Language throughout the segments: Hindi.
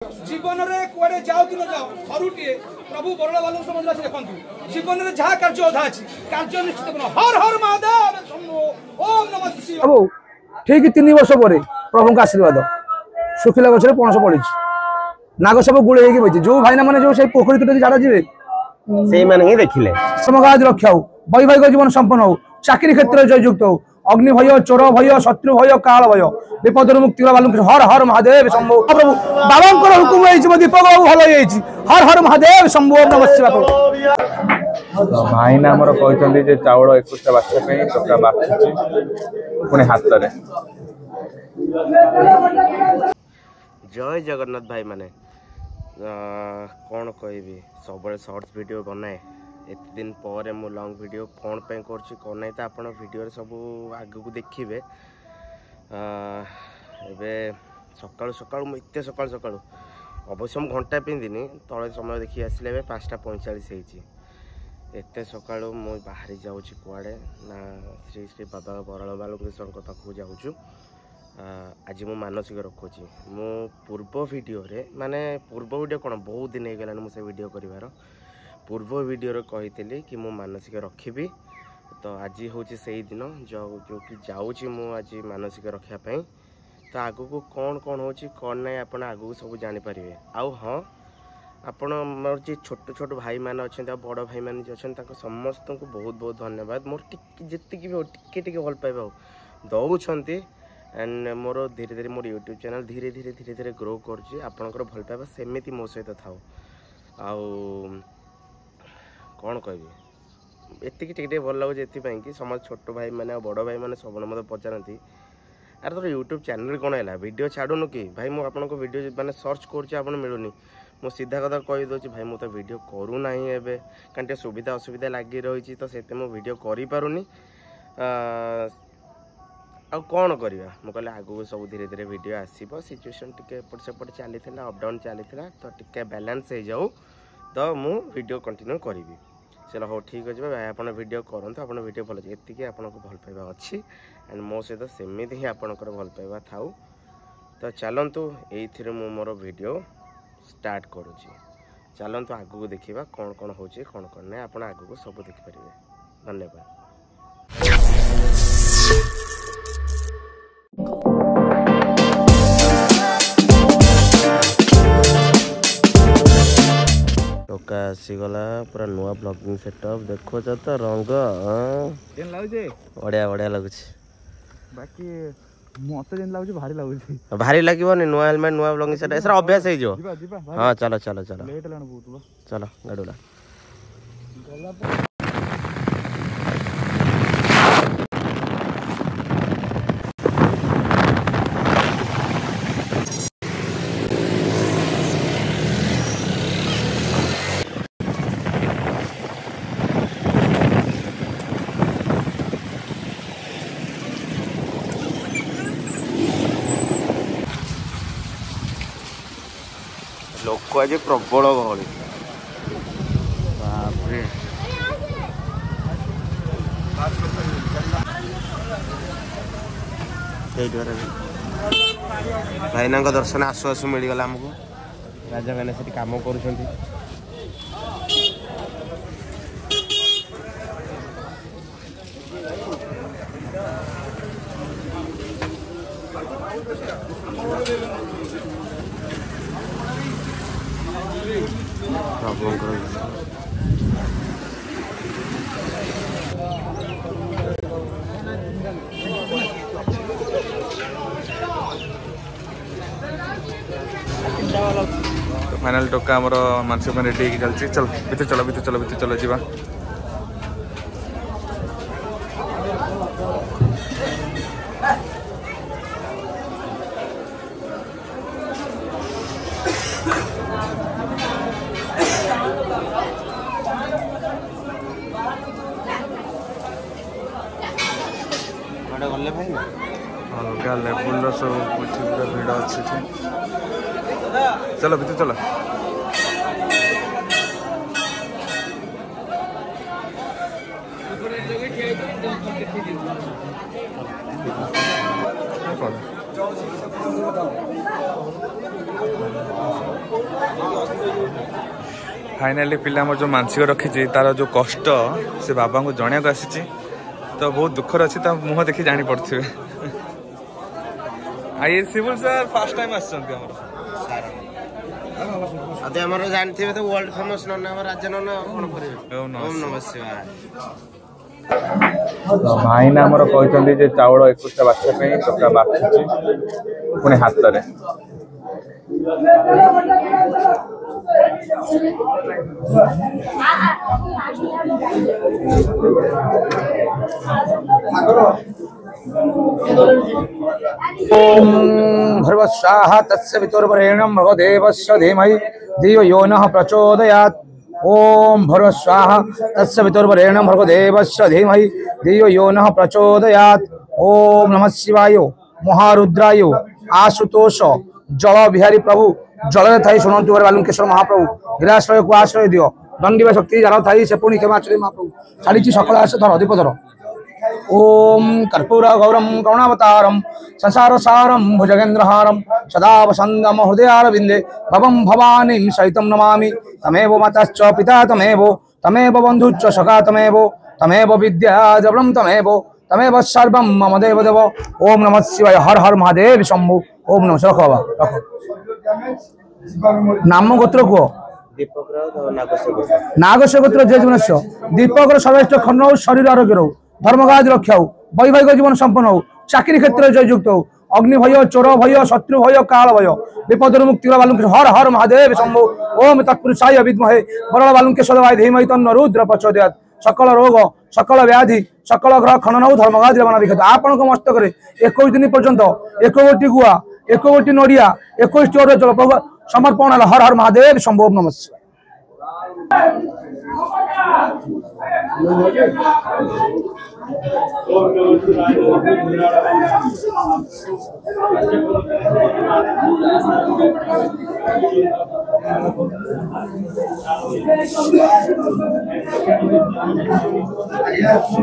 जीवन में कुआडे जाओ कि न जाओ थरुटिए प्रभु बरड़ा बालू समझ से देखंतु जीवन में जहा कार्य अधा अछि कार्य निश्चित बन हर हर महादेव शंभो ओम नमः शिवाय। अब ठीक 3 वर्ष पर प्रभु का आशीर्वाद सुखिला गछरे पणस पड़ी नाग सब गुळे हेकी बइछि जो भाईना माने जो से पोखरी तुटे जाडा जिवे सेही माने ही देखिले समगाद रक्षा हो वैवाहिक जीवन संपन्न हो चाकरी क्षेत्र जययुक्त हो अग्नि भय चोर भय शत्रु भय काल भय विपद मुक्ति बालू हर हर महादेव शंभो प्रभु बाबा हुकुम है दीपक बाबू भल हर हर महादेव शंभो नमः शिवाय। भाईना आमर कहते जे चाउल 21 बाछा पे टका बाछुची पुणे हाथ रे। जय जगन्नाथ भाई माने कौन कहबी सब शॉर्ट्स वीडियो बनाए एत दिन पर मु लॉन्ग वीडियो कौन पे करछि कौन नहीं तो आपण वीडियो रे सब आगु को देखिबे। एबे सकाळु सकाळु मु इते सकाळु सकाळु अवश्य मु घंटा पिंदिनी तळे समय देखि आसिले एबे 5:45 हेछि एते सकाळु मु बाहरी जाउछि कुआडे ना श्री श्री बाबा बरळ बालकृष्ण को पाखु जाउछु। आज मु मानसिक रखुची मु पूर्व वीडियो रे माने पूर्व वीडियो कौन बहुत दिन हो गलानी मुझे वीडियो करिवार पूर्व वीडियो रे कही कि मु मानसिक रखिबी तो आज हूँ से दिन जो कि जाऊँगी मु आज मानसिक रखा तो आगु को कौन कौन हो कौन ना आप आगु सब जानीपर आउ हाँ आपण मोर जी छोट छोट भाई मैंने अच्छा बड़ भाई मैंने अच्छा समस्त को बहुत बहुत धन्यवाद मोर जी टे भल पाइबा दौरान एंड मोर धीरे धीरे मोर यूट्यूब चैनल धीरे धीरे धीरे धीरे ग्रो कर भल पाइबा सेमती मो सहित थाओ आउ कौन कहबी एतिक टिके भल लगुच कि समस्त छोट भाई मैंने बड़ भाई मैंने सब मत पचारती अरे तो यूट्यूब चैनल कौन है वीडियो छाड़ूनु कि भाई मुझे आपको वीडियो मैंने सर्च कर मिलूनी मु सीधा कथा कहीदे भाई मुझे वीडियो करूना कारण सुविधा असुविधा लगी रही तो से वीडियो करूनी आउ कौन करवा मुझे कहले आगू सब धीरे धीरे वीडियो आसो सिचुएसन टिके एपट सेपट चली अपडाउन चली तो टिके बैलेंस हो जाऊ तो मु वीडियो कंटिन्यू करी चलो हो ठीक अच्छे भाई आप वीडियो करते आप वीडियो भल ये आपको भल पाइबा अच्छी एंड मो सहित सेमती ही आपंकर भल पाइबा थाऊ तो चलतु ये मोर वीडियो स्टार्ट करुँची चलतु आगू देखा कौन कौन हो कौन कौन नहीं आप आगू सब देखिपारे। धन्यवाद। टोका आसीगला पूरा नुआ ब्लॉगिंग सेटअप देखो तो रंग बढ़िया बढ़िया लगुच बाकी मत जेन लागुच भारी लागुच भारी लागबनी नुआ हेलमेट नुआ ब्लॉगिंग सेटअप एसरा अभ्यास हे जो हां चलो चलो चलो लेट लान बहुत चलो गाडुला लोक आज प्रबल गहली बापरे भाईना दर्शन आसु आसु मिलगला आमको राजा मैंने से कम कर फाइनल टोका आमर मानसिक रेडी चलती चल बीते चलो बीते चलो बीते चलो जीवा अलग लेवल सब कुछ भिड़ अच्छे चलो बीते चलो कौन फाइनाली पिला जो मानसिक रखी तार जो कष्ट से बाबा को जणिया को आसी तो बहुत दुखर अच्छी मुह देखी जानी पड़े आई सिविल सर फर्स्ट टाइम आमर जानते तो वर्ल्ड फेमस नना राजा नना ओम नमः शिवाय तो भाईना आमर कहते चाउल 21टा बाछा टका बाछुची पुणी हाथ में ओम भर्वस्वाहा तस्य वितुर्वरेण्यं भगदेवस्य धीमहि धियो यो नः प्रचोदयात्। ओम भर्वस्वाहा तस्य वितुर्वरेण्यं भगदेवस्य धीमहि धियो यो नः प्रचोदयात्। ओम नमः शिवाय महारुद्राय आशुतोष जल बिहारी प्रभु जल थाई शुणु बालुकेश्वर महाप्रभु गिराश्रय को आश्रय दियो दंडिवा शक्ति जाल थाई से पुणी क्षमाचुरी महाप्रभु छाड़ी सकल आस धर अधिपधर। ओम कर्पूर गौरम करुणावतारम संसार सारम भुजगेन्द्रहारम सदा वसंतम हृदयारविंदे भवम भवानी सहितं नमामि। तमेव माताश्च पिता तमेव बंधुश्च सखा तमेव विद्या जबरम तमेव सर्वं मम देव देव। ओम नमः शिवाय हर हर महादेव शंभु। ओम नमः रखो बाबा रखो नाम गोत्र को नागस्य गोत्र जे जीवनस्य दीपक सर्वश्रेष्ठ खंड शरीर आरोग्य रो धर्मगाज रक्षा हो वैवाहिक जीवन संपन्न हो चाकरी क्षेत्र जययुक्त हो अग्नि भय चोर भय शत्रु भय काल भय विपद मुक्ति बालुकेश्वर हर हर महादेव शंभु। ओम तत्पुरुषाय विद्महे वरद बालुकेश्वर धीमहि तन्नो रुद्र प्रचोदयात्। सकल रोग सकल व्याधि सकल ग्रह खनन हो धर्मगाज विख्यात आपण मस्तक 21 दिन पर्यंत 1 गोटी गुआ 1 गोटी नड़िया 21 जल प्रभु समर्पण हर हर महादेव शंभु। ओम नमः शिवाय।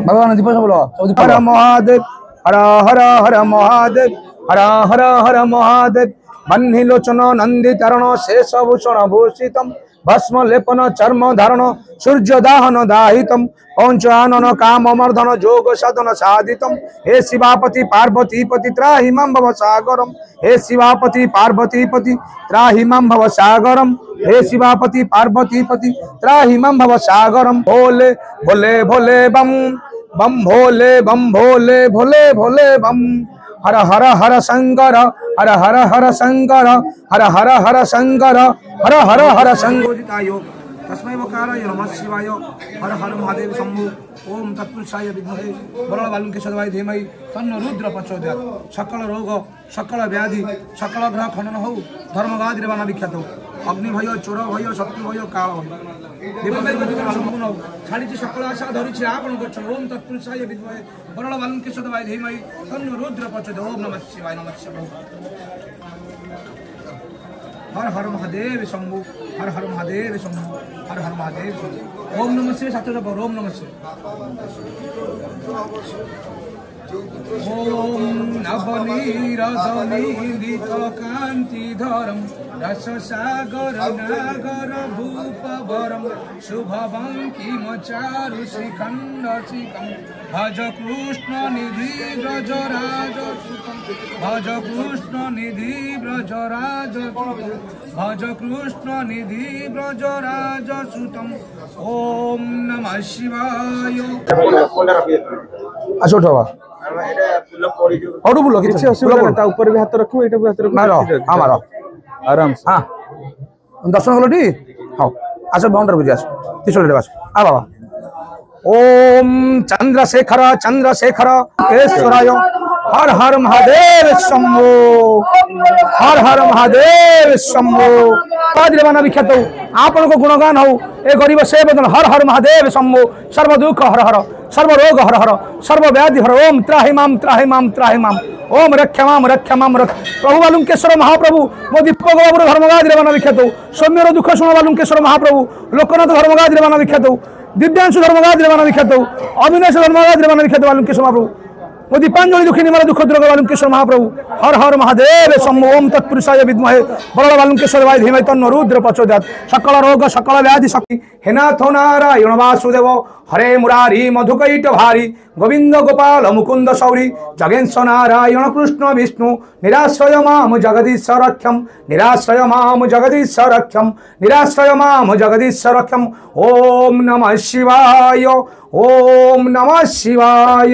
भगवान दीप बोलो हर महादेव हर हर हर महादेव हर हर हर महादेव बन्ही लोचन नंदी चरण शेषभूषण भूषितम भस्म लेपन चर्म धारण सूर्य दाहन दाहितम पंचानन काम मर्दन जोग साधन साधितम। हे शिवापति पार्वती पति त्राहि मां भव सागरम। हे शिवापति पार्वती पति त्राहि मां भव सागरम। हे शिवापति पार्वती पति त्राहि मां भव सागरम। भोले भोले भोले बम बम भोले बम भोले भोले भोले बम। हर हर हर शंकर हर हर हर शंकर हर हर हर शंकर हर हर हर शंकर तस्मै वकाराय नमः शिवाय हर हर महादेव शंभु। ओम तत्पुरुषाय विद्महे वरद बालुकेश्वर धीमहि तन्नो रुद्र प्रचोदयात्। सकल रोग सकल व्याधि सकल ग्रह खनन हो धर्मगाज विख्यात हो अग्नि भय चोर भय शत्रु भय काल भय संपूर्ण छाड़ी सकल आशा धरी आपण कर। ओम तत्पुरुषाय विद्महे वरद बालुकेश्वर धीमहि तन्नो रुद्र प्रचोदयात्। ओम नमः शिवाय नमः शिवाय। हर हर महादेव शंभु हर हर महादेव शंभु हर हर महादेव शंभु। ओम नमः शिवाय सात जप ओम नमः शिवाय। ओम नवनीरदनीलित कांतिधरम रस सागर नागर भूपवरम शुभवंकिम चारु श्रीखंड श्रीकं भज कृष्ण निधि ब्रजराज भज कृष्ण निधि ब्रजराज भज कृष्ण निधि ब्रजराज सुतम। ओम नमः शिवाय। अच्छा उठवा हटू बुलो किसी असुविधा ता ऊपर भी हाथ रखो एटा भी हाथ रखो मारो हां मारो आराम से हां दर्शन कलो टी हां आसो बाउंडर बुझी आसो तिसोले बस आ बाबा। ओम चंद्रशेखर चंद्रशेखर केशवराय हर हर महादेव शंभो हर हर महादेव शंभो। बाना विख्यात हो आपण को गुणगान हो ए गरीब से बदन हर हर महादेव शंभो। सर्व दुख हर हर सर्व रोग हर हर सर्व व्याधि हर। ओम त्राहि माम त्राहि माम त्राहि माम। ओम रक्ष माम प्रभु बालुकेश्वर महाप्रभु मो दीपक बाबू धर्मगाज बाना विख्यात हो सौम्यर दुख शुण बालुकेश्वर महाप्रभु लोकनाथ धर्मगाज बाना विख्यात हो दिव्यांशु धर्मगाज बाना विख्यात हो अविनाश धर्मगाज बाना विख्यात बालुकेश्वर महाप्रभु वो दीपांजलि दुखी निवार दुख दूर बालुकेश्वर महाप्रभु हर हर महादेव शंभो ओम तत्पुरुषाय विद्महे बल बालुकेश्वर वाय धीमहि तन्नो रुद्र प्रचोदयात् सकल रोग सकल व्याधि शक्ति हेनाथ नारायण वासुदेव हरे मुरारी मधुकैट भारी गोविंद गोपाल मुकुंद सौरी जगेश नारायण कृष्ण विष्णु निराश्रय माम जगदीश रक्षम निराश्रय माम जगदीश रक्षम निराश्रय माम जगदीश रक्षम ओम नमः शिवाय ओम नमः शिवाय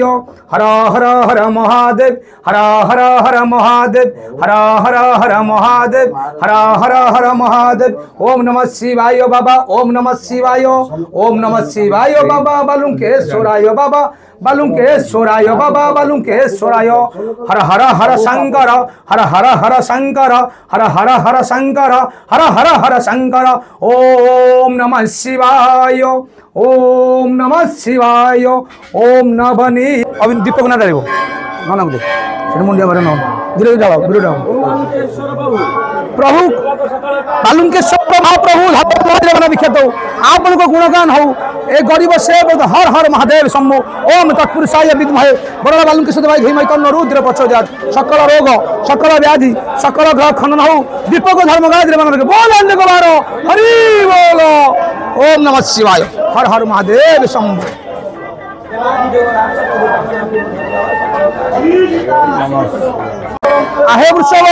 हर हर हर महादेव हर हर हर महादेव हर हर हर महादेव हर हर हर महादेव ओम नमः शिवाय बाबा ओम नमः शिवाय ओम नमः शिवाय बाबा बालुकेश्वराय बाबा बालुकेश्वराय बाबा बालुकेश्वराय हर हर हर शंकर हर हर हर शंकर हर हर हर शंकर हर हर हर शंकर ओम नमः शिवाय ओम नमः शिवाय ओम नवनी अभी दीपक ना डालिबो ना ना मुंडिया मारे ना धीरे जाओ धीरे जाओ प्रभु बालुकेश्वर महाप्रभु धाम विख्यात हो आपण को गुणगान हो ए गरीब सेव हर हर महादेव शंभो ओम तत्पुरुषाय विद्महे बड़ बालुकेश्वर वाय धीमहि तन्नो रुद्र प्रचोदयात् सकल रोग सकल व्याधि सकल ग्रह खंडन हो दीपक धर्म गायत्री मंगल बोल अन्य बार हरि बोल ओम नमः शिवाय हर हर महादेव शंभो आहे वृषभ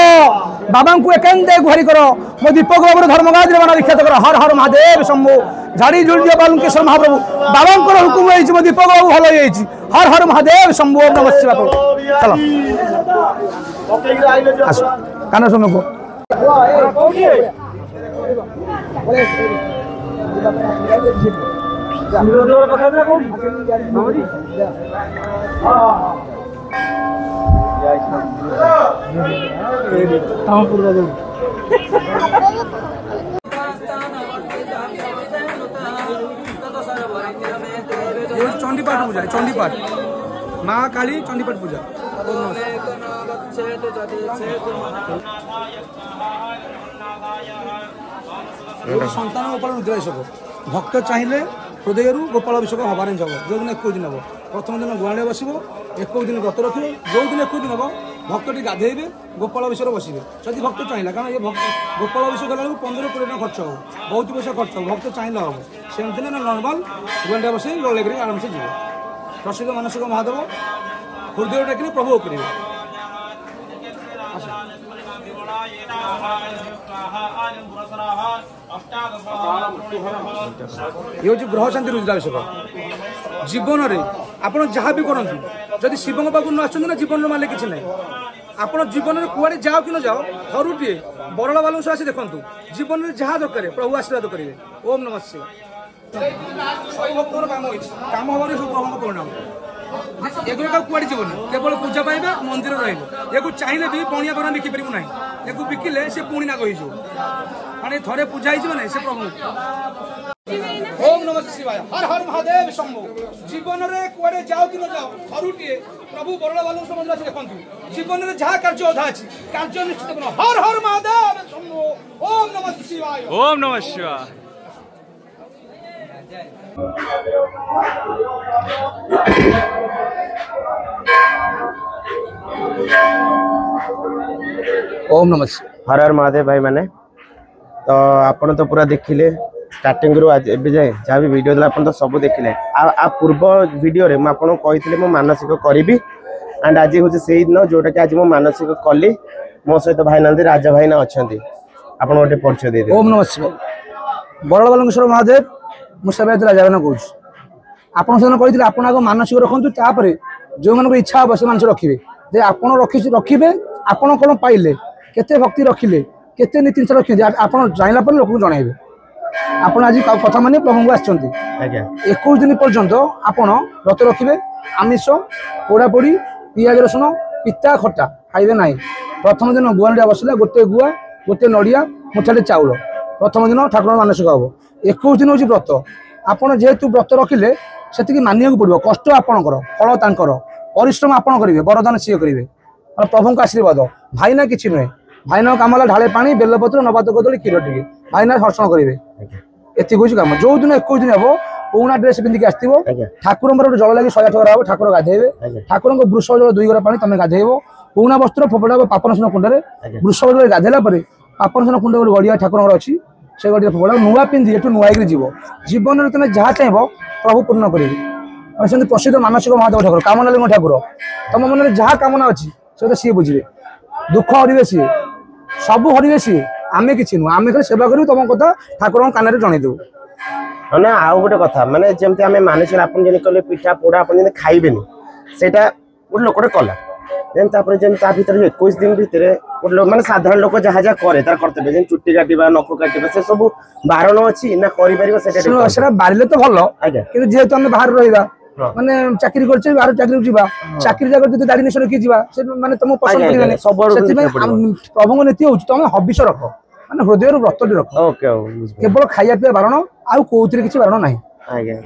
बाबा को एकांते गुहारी करो मो दीपक बाबू धर्म गायत्री मान विख्यात करो हर हर महादेव शंभो झाड़ी जुलिया बालुकेश्वर महाप्रभु बाबा हुकुम है मो दीपक बाबू भल हो हर हर महादेव शंभो ओम नमः शिवाय चलो कान सुन को चंडीपाठ पूजा चंडीपाठ माँ काली चंडीपाठ पूजा सन्तान गोपाल रुद्राभिषेक भक्त चाहिए हृदय गोपाल अभिषेक हबार जब जो दिन 21 दिन हम प्रथम दिन गुआड़े बस 21 दिन व्रत रखे जो दिन 21 दिन हम भक्तटी गाधेबे गोपाल अभिषेक बसवे जदि भक्त चाहिए कारण ये गोपाल अभिषेक कला 15-20 टका खर्च हो बहुत पैसा खर्च हो भक्त चाहिए हम से नर्माल गुआड़े बस लेकर आराम से जीव प्रसिद्ध मानसिक महादेव हृदय डाकिले प्रभु करेंगे ये ग्रह शांति रुद्राभिषेक जीवन में आप जहाँ भी करूँ जदि शिव पाक न आना जीवन माने कि ना आप जीवन में कुआड़े जाओ कि न जाओ थरुटे बरड़ा बालू आसी देखु जीवन में जहाँ दरकार प्रभु आशीर्वाद करेंगे ओम नमः शिवाय सब भक्तर काम हमारे सब प्रभु परिणाम एगुड़ा कुआड़े जीवन केवल पूजा पाइबा मंदिर रही चाहिए भी पणिया बना बिकी पार ना या बिकिले से पुणी नाग हो थे पूजा हो से प्रभु ओम नमः शिवाय हर हर महादेव शंभो जीवन में कुआड़े जाओ कि न जाओ थरुटे प्रभु बरड़ा बालू समझ देखु जीवन में जहाँ कार्य अधा अच्छी कार्य निश्चित हर हर महादेव शंभो ओम नमः शिवाय ओम नमः शिवाय ओम नमः हर हर महादेव भाई मैंने तो आपन तो पूरा देखिले स्टार्टिंग रू आज एबे जाए जहाँ भी वीडियो देला आपन तो सब देखिले आ पूर्व वीडियो रे म आपन कहितले मो मानसिक करिबी एंड आज होचे सेही दिन जोटा कि आज मो मानसिक कली मो सहित भाई नंदी राजा भाई ना अछंती आपन ओटे परिचय दे दे ओम नमः शिवाय बरड़ा बालुकेश्वर महादेव मुझे राजा भाई कौच आपन से कही आप मानसिक रखु तापर जो मान इच्छा हम से मानसिक रखिए जे आप रखिए आपन कौन पाइले केते भक्ति रखिले केते नीति रखिए आप जाइला पर लोक जनइबे आप आज कथा मानी प्रभु को आछंती 21 दिन पर्यंत आपन व्रत रखिए आमिष पोड़ापोड़ी पियाज रसुण पिता खटा खाइबे ना प्रथम दिन गुआड़ा बसला गोटे गुआ गोटे नड़िया मुठाटे चाउल प्रथम दिन ठाकुर मानसिक हम 21 दिन हूँ व्रत आपड़ जेहेतु व्रत रखिले से मानिया पड़ो कष्ट आपणकर फल तांकर परिश्रम आपड़ करेंगे वरदान सी करेंगे प्रभु आशीर्वाद भाईना किसी नुहे भाईना कम है ढाले पानी बेलपत्र नबात कदली क्षीर टे भाईना हर्षण करेंगे एति हूँ कम जो दिन 21 दिन हम पुणा ड्रेस पिंधिक आसो आज्ञा ठाकुर गोटे जल लगे 108 गरा हम ठाकुर गाधेबे ठाकुर वृषभ जल 2 गरा पानी तुम गाधेब पुणा वस्त्र फोपड़ा पापनाशन कुंडे वृषभ जल गाधेला पापनाशन कुंड गोटे गड़िया ठाकुर अच्छी से गड़िया फोपड़ा नुआ पिंधि एठू नुआई जीव जीवन में तुम जहाँ चाहब प्रभु पूर्ण करेंगे से प्रसिद्ध मानसिक महादेव ठाकुर कामना ठाकुर तुम मन में जहाँ कामना अच्छी से सी बुझे दुख हरवे सी सब हरवे सी आमे किसी नुह आम खाली सेवा करूँ तुम कथा ठाकुर कान जनईदेव ना आउ गोटे कथा माने जेमती आमे मानसिक आपन जने कले पिठा पोड़ा आपन जने खाइबेनी सेटा गोटे लोकटे कला देन तापर जेम ता भीतर 21 दिन भीतर गोटे लोक माने साधारण लोक जहा जहा करे तार कर्तव्य जेम चुट्टी काटिबा नख काटिबा से सब बारण अछि ना करि परिबा सेटा सेटा बारिले तो भलो आज्ञा किंतु जेहेतु आमे बाहर रहिबा माने चाकरी करछे बाहर चाकरी जीवा चाकरी जगह जदी दाढ़ी निसर की जीवा से माने तुम पसंद करिबे सब प्रभु नीति होछ तुम हबिष रख माने हृदय व्रतटी रख ओके केवल खाइया पिया बारण आउ कोउतरे किछि बारण नाही आज्ञा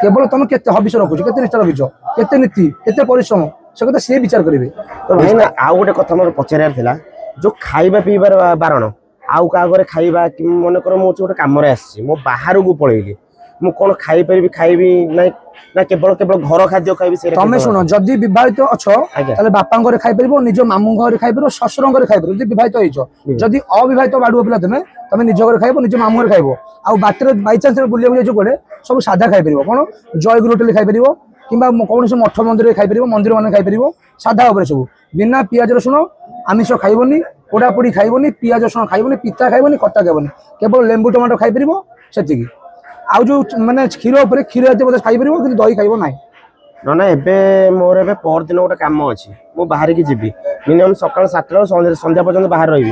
केवल तुम केते हबिष रखुछ केते निष्ठा रखुछ केते नीति केते परिश्रम से कथा से विचार करिवे तो भाई ना आउ गोटे कथा मोर पचारियार थिला जो खाइबा पीबार बारण आउ का घरे खाइबा कि मन कर मो गोटे काम रे आसी मो बाहर को पळेली मु कोन खाइ परिबी खाइबी नै ना केवल केवल घर खाद्य खाइबी से तमे सुनो जदी विवाहित अछो ताले बापा घरे खाइ परिबो निज मामू घरे खाइ परिबो ससुर घरे खाइ परिबो जदी विवाहित होइछो जदी अविवाहित बाडुओ पिला तमे निज घरे खाइबो निज मामू घरे खाइबो आ बाटर बाई चांस बुलिया बुलिया जो कोडे सब सादा खाइ परिबो कोन जय गुरु होटल खाइ परिबो किंबा कौन से मठ मंदिर खाइ परिबो मंदिर माने खाइ परिबो सादा ऊपर सब बिना पियाज रसुन आमिष खाइबोनी पोड़ा पोड़ी खाइबोनी पियाज रसुन खाइबोनी पिता खाइबोनी खट्टा खाइबोनी केवल लेंबू टमाटो खाइ परिबो सेतिकी आउ जो माने क्षीर ऊपर क्षीर जाते बोले खाइ परिबो कि दही खाइबो नाही ना ना एबे मोर एबे पर दिन गोटे काम अछि मो बाहर की जीवी मिनिमम सकाळ 7 रा संध्या पर्यंत बाहर रहिबी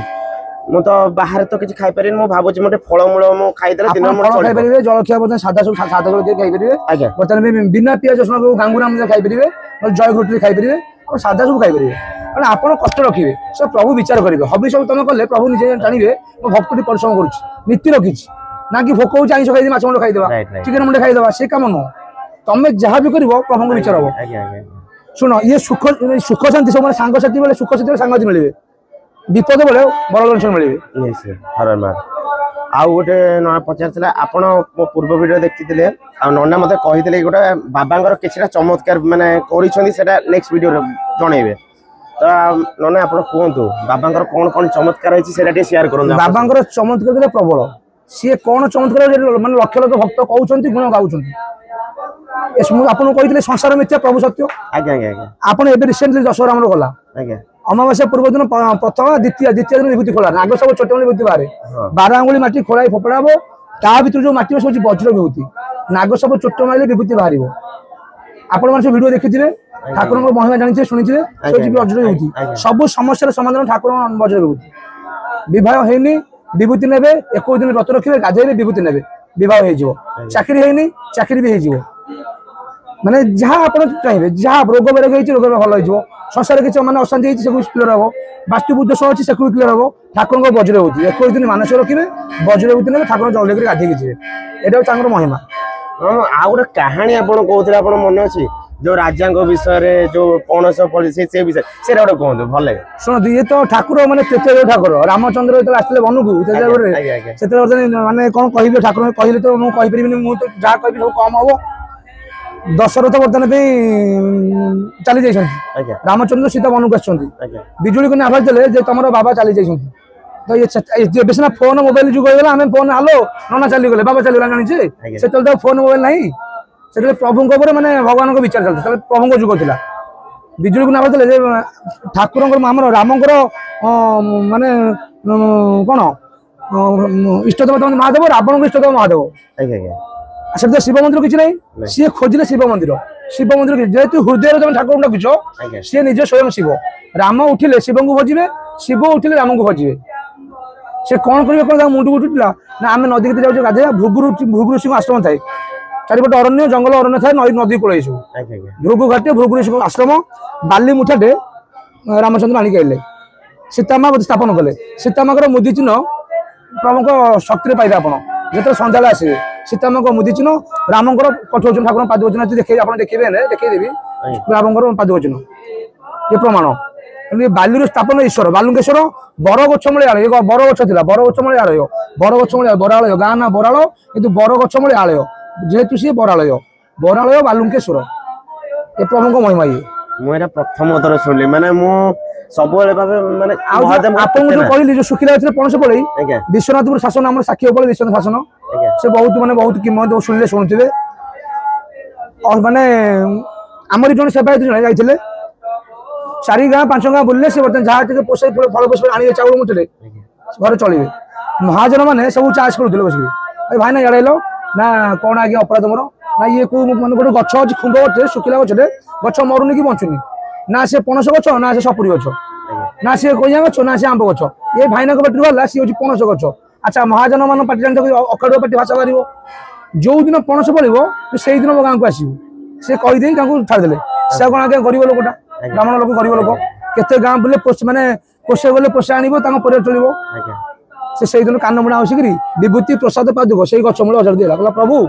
मु तो बाहर तो किछ खाइ परिन मो भाबो मोटे फळ मूळ मो खाइ देला दिन मो खाइ परिबे जलखिया बदन सादा सब सादा जल खाइ परिबे आज्ञा बर्तमान बिना पियाज रसुन गांगुराम खाइ परिबे जय गुरु खाइ परिबे और सादा सब खाइ परिबे कारण आपण कष्ट रखिबे सब प्रभु विचार करिवे हबि सब तमे कले प्रभु निजे जानिबे मो भक्ति परिश्रम करूछि नीति रखिछि ना कि भोक हो आइंस खाइ माछ मुंड खाइ देबा चिकन मुंड खाइ देबा से काम न तमे जहा भी करिवो प्रभु को विचार हो सुनो ये सुख शांति सब सांग साथी बेले सुख साथी सांग साथी मिलिबे विपद बेले बड़ टेंशन मिलिबे यस हर मार आउ गोटे न पचारथिला आपण पूर्व वीडियो देखिथिले आ नन्ना मते कहिथिले गोटे बाबांगर किछटा चमत्कार माने करिसथि सेटा नेक्स्ट वीडियो जणैबे तो नन्ना आपण कोंतु बाबांगर कोन कोन चमत्कार है सेटा टे शेयर करन बाबांगर चमत्कार देले प्रबल सी कोन चमत्कार माने लक्ष लक्ष भक्त कहउछंती गुण गाउछंती एस मु आपन कहिथिले संसार मिथ्या प्रभु सत्य आज्ञा आज्ञा आपन एबे रिसेंटली दशहरा हमर गला आज्ञा अमावास्या पूर्व दिन प्रथम द्वितीय दिन विभूति खोला नाग सब छोट विभूति बाहर 12 आंगुली माटी खोलाई फोपड़ाबो ता भीतर जो माटी सब वज्र विभूति नाग सब छोट माइले विभूति बाहरिबो आपण मन से वीडियो देखिथिबे ठाकुर को महिमा जानिथे सुनिथिबे से वज्र विभूति सब समस्या समाधान ठाकुर वज्र विभूति विवाह हेनी विभूति नेबे 21 दिन व्रत रखिबे गाधेबे विभूति नेबे विवाह हे जिवो चाकरी हेनी चाकरी भी हे जिवो माने जहाँ आपण चाहिए जहाँ रोग बेरोग होइछि रोग भल हो जिवो संसार किछ माने अशांति होइछि सब क्लियर हो वास्तु बुद्ध सह अछि से क्लियर हो ठाकुर को वज्र होती 21 दिन मानसिक रखिबे वज्र होती ने ठाकुर जल लेकर गाधी जिवे एटा तांकर महिमा आ गोटे कहानी आपण कहउथिले आपण मन अछि जो राजा विषय रे जो पणस पॉलिसी से विषय से गोटे कहंतु भल लागे सुन ये तो ठाकुर माने तृतीय ठाकुर रामचंद्र तो आस्ते बनकु से माने कोन कहिबे ठाकुर कहिले तो मु कहि परिबिनी मु तो जा कहि सब कम हबो दशरथ वर्तन पे चली जाइछंती रामचंद्र सीता बनकु आछंती बिजुली को आवाज देले जे तमरो बाबा चली जाइछंती तो ये बेसना फोन मोबाइल जुग होइला हमें फोन आलो नना चली गले बाबा चली गला जानि छे से तो फोन मोबाइल नहीं से प्रभु को माने भगवान को विचार चलता प्रभु को जुग थिला बिजुली को आवाज देले जे ठाकुर हमर रामकर माने कोन इष्टदेव महादेव रावण को इष्टदेव महादेव से शिव मंदिर किसी ना सी खोजिले शिव मंदिर जेहेतु हृदय तुम ठाकुर डाकुच सी निज स्वयं शिव राम उठिले शिव को भजिबे शिव उठिले राम को भजिबे से कौन करेंगे कौन मुंड उठुला ना आम नदी के जाऊ गाधे भृगु ऋषि आश्रम थाए चारिपटे अरण्य जंगल अरण्य थाए नई नदी कूल भृगु घाटे भृगु ऋषि आश्रम बाली मुठाटे रामचंद्र आनिक आइले सीतामा स्थापन कले सीतामा मुदी चिन्ह प्रभु शक्ति पाइबे आप जो सन्ध्या आसवे सीतामा मुदी चिन्ह रामकर पठौन ठाकुर पाद वचन देखिए आप देखिए देखदेवी रामकर पाद वचन ये प्रमाण बाली स्थापन ईश्वर बालुकेश्वर बर गछ मूले आलय बर गछ था बर गछ मूले आलय बर गछ मूले बरालय गाँ ना बराल कि बर गछ मूले आलय जेहेतु सी बरालय बालुकेश्वर ए प्रभु महिमा ये मुझे प्रथम थर शुणिली माने मु सब माने आपन जो कहली जो सुखिला गछ पणस पड़े विश्वनाथपुर शासन आम साक्षी पड़े विश्वनाथ शासन से बहुत माने बहुत किमत शुणिले शुणुवे और माने आमर जन सेवायत जन जाइए 4 गाँ 5 गाँ बुलले से बर्तमान जहाँ पोषे फल पुष्प आने चाउल मुठे घर चलिए महाजन मैंने सब चाष करुले बस भाई ना इे ना कौन आगे अपराध मोर ना ये को मैंने गोटे गछ अच्छी खुंब गए शुखिला गचे गछ मरुनी कि बचुनी ना से पणस गछ ना से सपुरी गछ ना से कईया गछ ना से आंब गछ ये भाईना पार्टी गला सी हूँ पणस गछ अच्छा महाजन मान पार्टी जान अखाड़ुआ पार्टी भाषा बाहर जो दिन पणस पड़ो से दिन मो गाँव को आसू से कहीदे छाड़देले से कौन आगे गरीब लोकटा ब्राह्मण लोक गरीब लोक केते गाँ बुले माने पोषे गले पोषे आनिबो परिवार चलिबो से दिन कान मुड़ा आसिक विभूति प्रसाद पादुक से गछ मूल हजार दिला प्रभु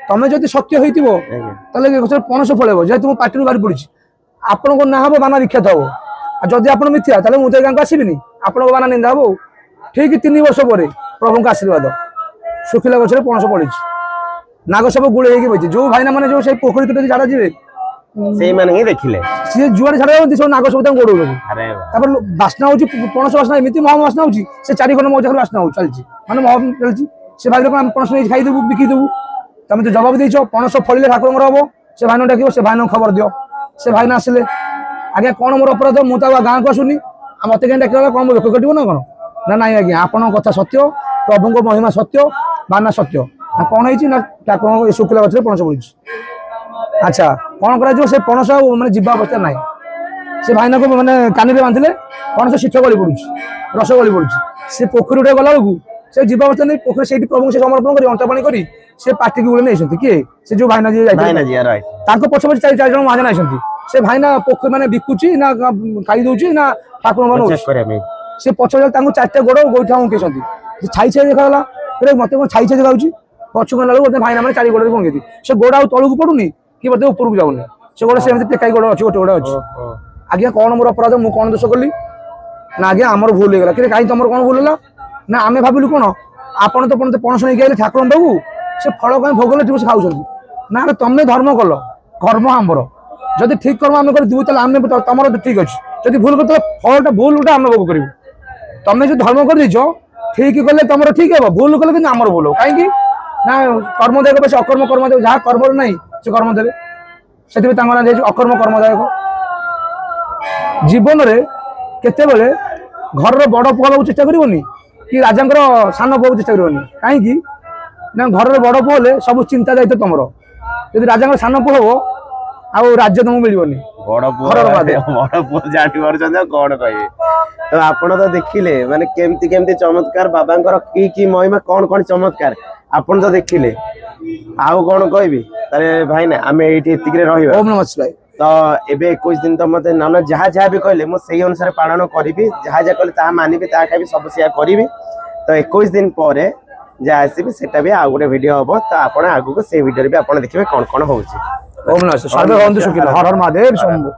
तमें जब सत्य हो गछ पणस फल जेहतु मो पार्टी बाहर पड़ी आपण को ना हम बाना विख्यात हम जदि आप मिथ्या मुझे गाँव को आसबिनी आपण बाना निंदा हम ठीक 3 वर्ष पर प्रभु का आशीर्वाद शुखिला गच पणस पड़ी नाग सब गुड़े बची जो भाईना मैंने जो पोखरी तुटे झाड़ा जी से माने ही देखिले सी जुआर छाड़ा सब नाग सब गोड़ बास्ना हो पणस बास्ना एमती महम बास्ना हो 4 खंड मौजा बास्ना हो चलती माने महम चलती से भाई कौन पणस नहीं खाईदेबू बिकिदेबू तुम तो जवाब देच पणस फलिले ठाकुर हम से भाई डाक से भाई खबर दियो से भाई आसिले आज्ञा कौन मोर अपराध मुझे गाँव को आसुनी मत कहीं डाक कौन दुख कटो ना कौन ना ना आज्ञा आपण कथा सत्य प्रभु महिमा सत्य बाना सत्य ना कौन है ठाकुर शुक्ला गच पणस पड़ी अच्छा कौन कर पणस मैंने जीवा अवस्था ना से भाईना को मैंने कान में बांधिले पणस शीठ गली पड़ी रस गली पड़ी से पोखरी उठे गला बेलू से जीवा अवस्था नहीं पोखरी से प्रभु से समर्पण कर अंता पानी कर से पार्टी की नहीं किए से जो भाईना जी पछ पछ 4 जन महाजन आई से भाईना पोखरी मैंने बिकुची ना खाई दूची ना ठाकुर मान से पछ 4टा गोड़ गोईठा उंके छाई छाई देखा मत कौन छाई छाई देखा पछु गला भाईना मैंने 4 गोड़ पंगे से गोड़ आ तलू को पड़ूनी कि बोलते ऊपर को जाऊनी से गोड़ से टेकाई गोड़ अच्छी गोटे गोड़े अच्छी आज्ञा कौन मोर अपराध मुझे कौन दोष कली ना आज्ञा आमर भूल होगा कि कहीं तुम कौन भूल है ना आम भाविलु कौन आपड़ तो पणस नहीं गए ठाकुर पाखु से फल कहीं भोग ठीक से खाऊँ ना तुम धर्म कल कर्म आमर जदि ठीक कर्म आम कर आम तुम ठीक अच्छे जब भूल कर फलटा भूल गोटे आम भोग कर तुम्हें जो धर्म कर ठीक कले तुम ठीक है भूल कले कि आमर भूल कहीं ना कर्म देख से अकर्म कर्म देव जहाँ कर्म ना से कर्म देवे से अकर्म कर्मदायक जीवन में केतेबेले घर बड़ पुआ चेष्टा करनी कि राजा सान पुआ चेष्टा करनी कहीं ना घर बड़ पुआ सब चिंता दायित्व तुम जब राजा सान पुआ हो आउ राज्य तुमको मिलनी कौन कहे तो आपण तो देखिले माने केमती केमती चमत्कार बाबा की महिमा कौन कौन चमत्कार आपण तो देखिले आउ कौन कहबी तारे भाई ना आम ये ओम नमः शिवाय तो एबे 21 दिन तो मत नाना जहाँ जहाँ भी कहले मुझे से अनुसार पालन करी जहाँ जहाँ कहले ता मानिबी ता खाइबी सब सेया करी तो 21 दिन पर जहाँ आसबि सेटा भी आ गोटे वीडियो हम तो आप आगू से वीडियो भी आप देखिए कौन कौन होची ओम नमः शिवाय सर्वे बंधु सुखी हर हर महादेव शंभु।